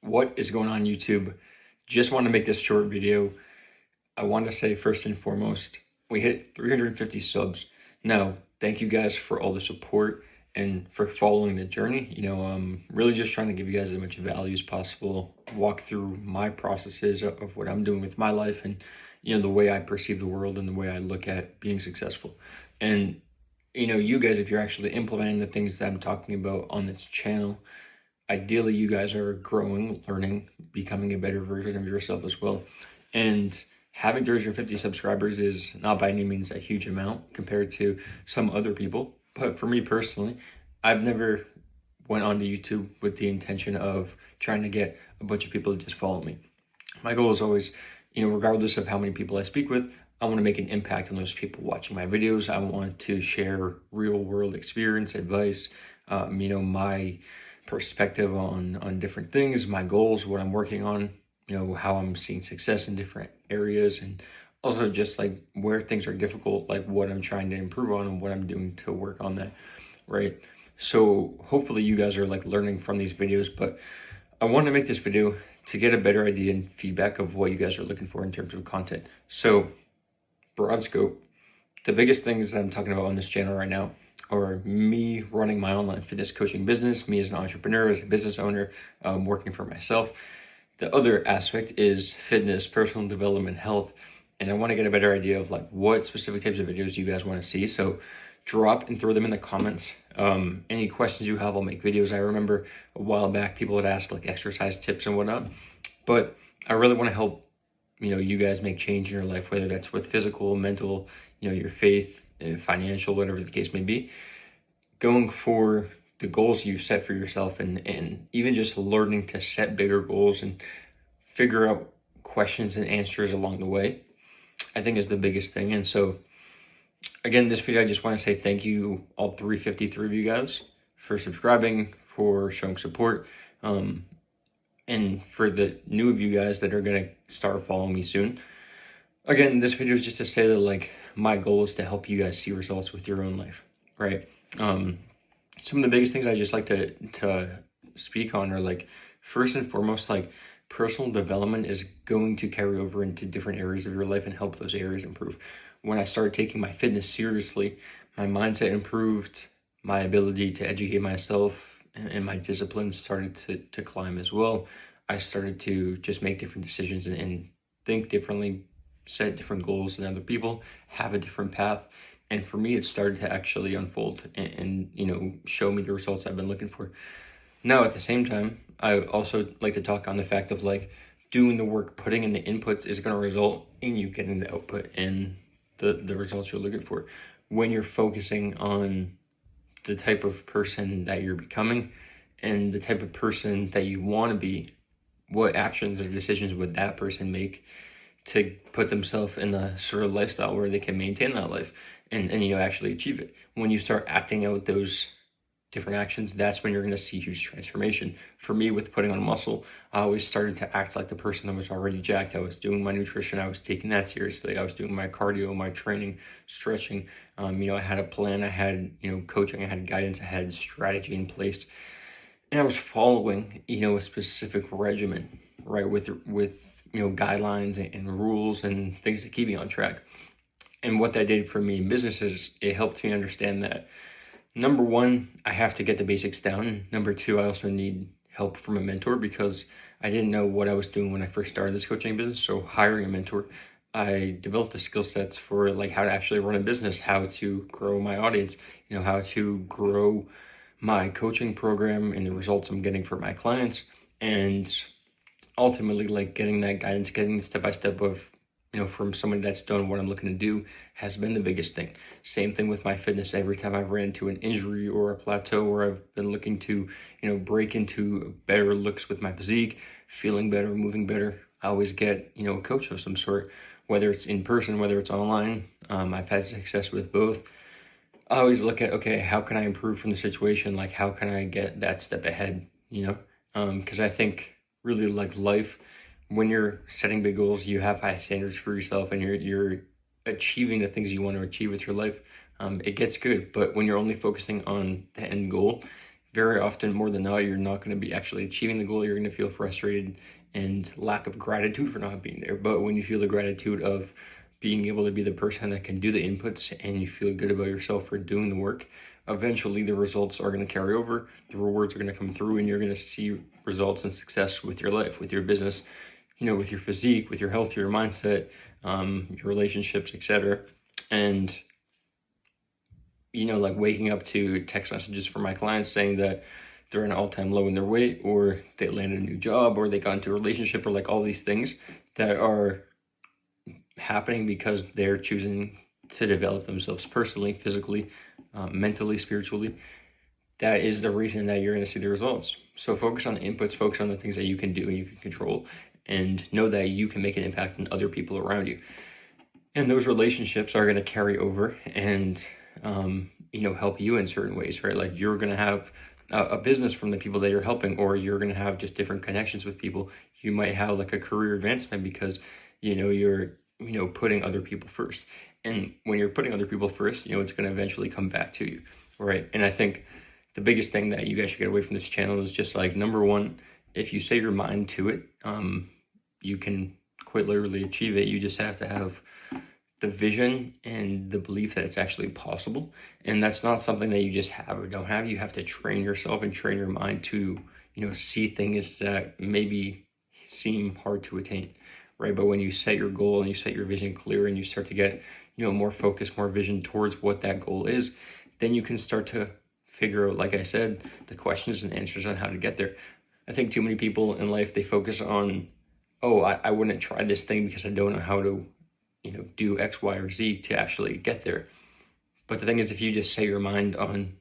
What is going on, YouTube? Just want to make this short video. I want to say first and foremost, we hit 350 subs. Now, thank you guys for all the support and for following the journey. I'm really just trying to give you guys as much value as possible, walk through my processes of what I'm doing with my life and, the way I perceive the world and the way I look at being successful. And, you guys, if you're actually implementing the things that I'm talking about on this channel, ideally you guys are growing, learning, becoming a better version of yourself as well. And having 350 subscribers is not by any means a huge amount compared to some other people. But for me personally, I've never went onto YouTube with the intention of trying to get a bunch of people to just follow me. My goal is always, regardless of how many people I speak with, I want to make an impact on those people watching my videos. I want to share real world experience, advice, my perspective on different things, my goals, what I'm working on, how I'm seeing success in different areas, and also just like where things are difficult, like what I'm trying to improve on and what I'm doing to work on that, right? So hopefully you guys are like learning from these videos, but I want to make this video to get a better idea and feedback of what you guys are looking for in terms of content. So broad scope, the biggest things that I'm talking about on this channel right now are me running my online fitness coaching business, me as an entrepreneur, as a business owner, working for myself. The other aspect is fitness, personal development, health, and I want to get a better idea of like what specific types of videos you guys want to see. So drop and throw them in the comments. Any questions you have, I'll make videos. I remember a while back people had asked like exercise tips and whatnot, but I really want to help you guys make change in your life, whether that's with physical, mental, your faith, financial, whatever the case may be. Going for the goals you've set for yourself and even just learning to set bigger goals and figure out questions and answers along the way, I think is the biggest thing. And so again, this video, I just want to say thank you, all 353 of you guys, for subscribing, for showing support, and for the new of you guys that are going to start following me soon. Again, this video is just to say that like my goal is to help you guys see results with your own life, right? Some of the biggest things I just like to speak on are like, first and foremost, like personal development is going to carry over into different areas of your life and help those areas improve. When I started taking my fitness seriously, my mindset improved, my ability to educate myself and my discipline started to climb as well. I started to just make different decisions and think differently, set different goals than other people, have a different path. And for me, it started to actually unfold and show me the results I've been looking for. Now, at the same time, I also like to talk on the fact of like doing the work, putting in the inputs is going to result in you getting the output and the results you're looking for. When you're focusing on the type of person that you're becoming and the type of person that you want to be, what actions or decisions would that person make to put themselves in a sort of lifestyle where they can maintain that life and actually achieve it. When you start acting out those different actions, that's when you're going to see huge transformation. For me, with putting on muscle, I always started to act like the person that was already jacked. I was doing my nutrition, I was taking that seriously, I was doing my cardio, my training, stretching. I had a plan, I had coaching, I had guidance, I had strategy in place, and I was following a specific regimen, right, with guidelines and rules and things to keep me on track. And what that did for me in business is it helped me understand that, number one, I have to get the basics down. Number two, I also need help from a mentor because I didn't know what I was doing when I first started this coaching business. So hiring a mentor, I developed the skill sets for like how to actually run a business, how to grow my audience, how to grow my coaching program and the results I'm getting for my clients. And ultimately, like getting that guidance, getting step-by-step of from somebody that's done what I'm looking to do has been the biggest thing. Same thing with my fitness. Every time I've ran into an injury or a plateau where I've been looking to, break into better looks with my physique, feeling better, moving better, I always get, a coach of some sort, whether it's in person, whether it's online. I've had success with both. I always look at, okay, how can I improve from the situation? Like, how can I get that step ahead, because I think really like life, when you're setting big goals, you have high standards for yourself and you're achieving the things you want to achieve with your life, it gets good. But when you're only focusing on the end goal, very often, more than not, you're not going to be actually achieving the goal. You're going to feel frustrated and lack of gratitude for not being there. But when you feel the gratitude of being able to be the person that can do the inputs, and you feel good about yourself for doing the work, eventually the results are going to carry over, the rewards are going to come through, and you're going to see results and success with your life, with your business, with your physique, with your health, your mindset, your relationships, etc. And like waking up to text messages from my clients saying that they're at an all-time low in their weight, or they landed a new job, or they got into a relationship, or like all these things that are happening because they're choosing to develop themselves personally, physically, mentally, spiritually. That is the reason that you're going to see the results. So focus on the inputs, focus on the things that you can do and you can control, and know that you can make an impact on other people around you. And those relationships are going to carry over and help you in certain ways, right? Like you're going to have a business from the people that you're helping, or you're going to have just different connections with people. You might have like a career advancement because you're putting other people first. And when you're putting other people first, it's going to eventually come back to you, right? And I think the biggest thing that you guys should get away from this channel is just like, number one, if you set your mind to it, you can quite literally achieve it. You just have to have the vision and the belief that it's actually possible. And that's not something that you just have or don't have. You have to train yourself and train your mind to, see things that maybe seem hard to attain, right? But when you set your goal and you set your vision clear and you start to get, more focus, more vision towards what that goal is, then you can start to figure out, like I said, the questions and answers on how to get there. I think too many people in life, they focus on, I wouldn't try this thing because I don't know how to do X, Y, or Z to actually get there. But the thing is, if you just set your mind on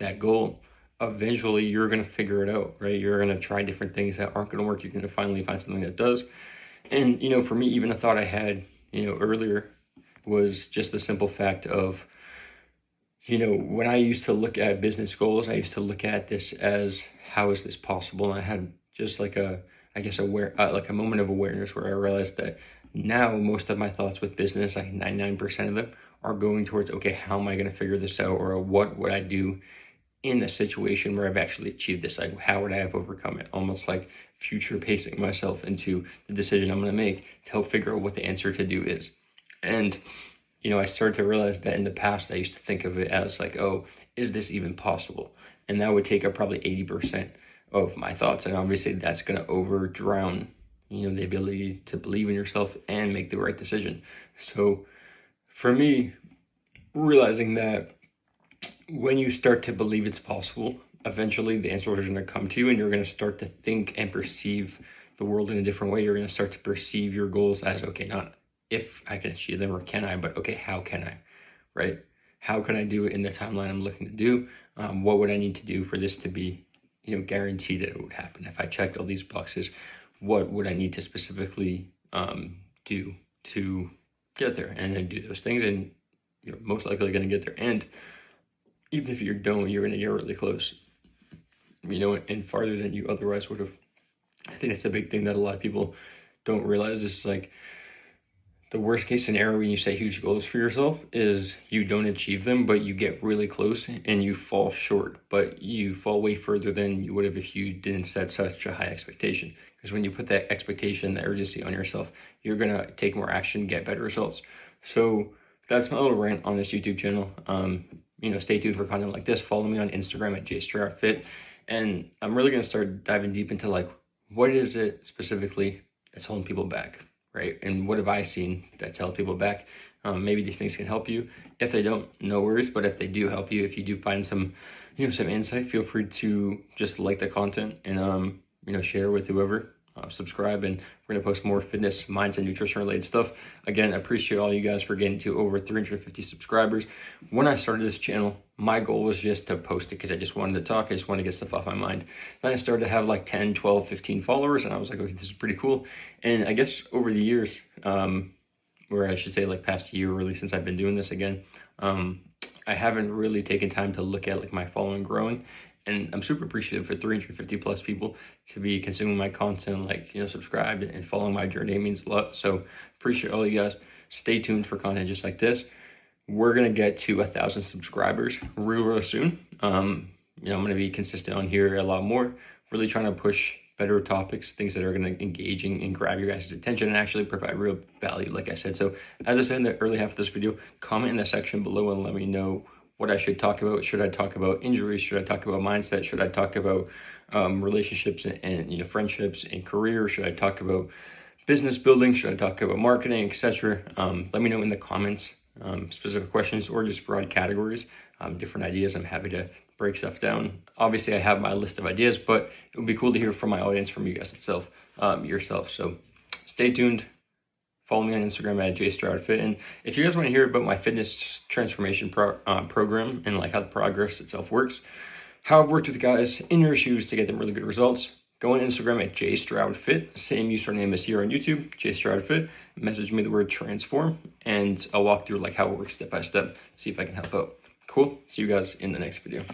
that goal, eventually you're going to figure it out, right? You're going to try different things that aren't going to work. You're going to finally find something that does. And, for me, even a thought I had, earlier was just the simple fact of, when I used to look at business goals, I used to look at this as, how is this possible? And I had just like a moment of awareness where I realized that now most of my thoughts with business, like 99% of them, are going towards, okay, how am I going to figure this out? Or what would I do in the situation where I've actually achieved this? Like, how would I have overcome it? Almost like future pacing myself into the decision I'm going to make to help figure out what the answer to do is. And, I started to realize that in the past, I used to think of it as like, is this even possible? And that would take up probably 80% of my thoughts. And obviously that's going to over drown, the ability to believe in yourself and make the right decision. So for me, realizing that when you start to believe it's possible, eventually the answers are going to come to you, and you're going to start to think and perceive the world in a different way. You're going to start to perceive your goals as, okay, not if I can achieve them or can I, but okay, how can I, right? How can I do it in the timeline I'm looking to do? What would I need to do for this to be, guaranteed that it would happen? If I checked all these boxes, what would I need to specifically do to get there? And then do those things, and you're most likely going to get there. And even if you don't, you're going to get really close, and farther than you otherwise would have. I think that's a big thing that a lot of people don't realize. Is like, the worst case scenario when you set huge goals for yourself is you don't achieve them, but you get really close and you fall short, but you fall way further than you would have if you didn't set such a high expectation. Because when you put that expectation, that urgency on yourself, you're going to take more action, get better results. So that's my little rant on this YouTube channel. Stay tuned for content like this. Follow me on Instagram at JStrapFit. And I'm really going to start diving deep into like, what is it specifically that's holding people back, right? And what have I seen that's held people back? Maybe these things can help you. If they don't, no worries. But if they do help you, if you do find some, some insight, feel free to just like the content and, share with whoever. Subscribe, and we're going to post more fitness, mindset, nutrition related stuff. Again, I appreciate all you guys for getting to over 350 subscribers. When I started this channel, my goal was just to post it because I just wanted to talk. I just wanted to get stuff off my mind. Then I started to have like 10, 12, 15 followers, and I was like, okay, this is pretty cool. And I guess over the years, or I should say like past year really, since I've been doing this again, I haven't really taken time to look at like my following growing. And I'm super appreciative for 350 plus people to be consuming my content, like, subscribed and following my journey. It means a lot. So appreciate all you guys. Stay tuned for content just like this. We're going to get to 1,000 subscribers real soon. I'm going to be consistent on here a lot more, really trying to push better topics, things that are going to engaging and grab your guys' attention and actually provide real value, like I said. So as I said in the early half of this video, comment in the section below and let me know what I should talk about. Should I talk about injuries? Should I talk about mindset? Should I talk about relationships and friendships and career? Should I talk about business building? Should I talk about marketing, etc.? Let me know in the comments specific questions or just broad categories, different ideas. I'm happy to break stuff down. Obviously, I have my list of ideas, but it would be cool to hear from my audience, from you guys yourself. So stay tuned. Follow me on Instagram at jstroudfit. And if you guys want to hear about my fitness transformation program and like how the progress itself works, how I've worked with guys in your shoes to get them really good results, go on Instagram at jstroudfit, same username as here on YouTube, jstroudfit. Message me the word transform, and I'll walk through like how it works step by step, see if I can help out. Cool. See you guys in the next video.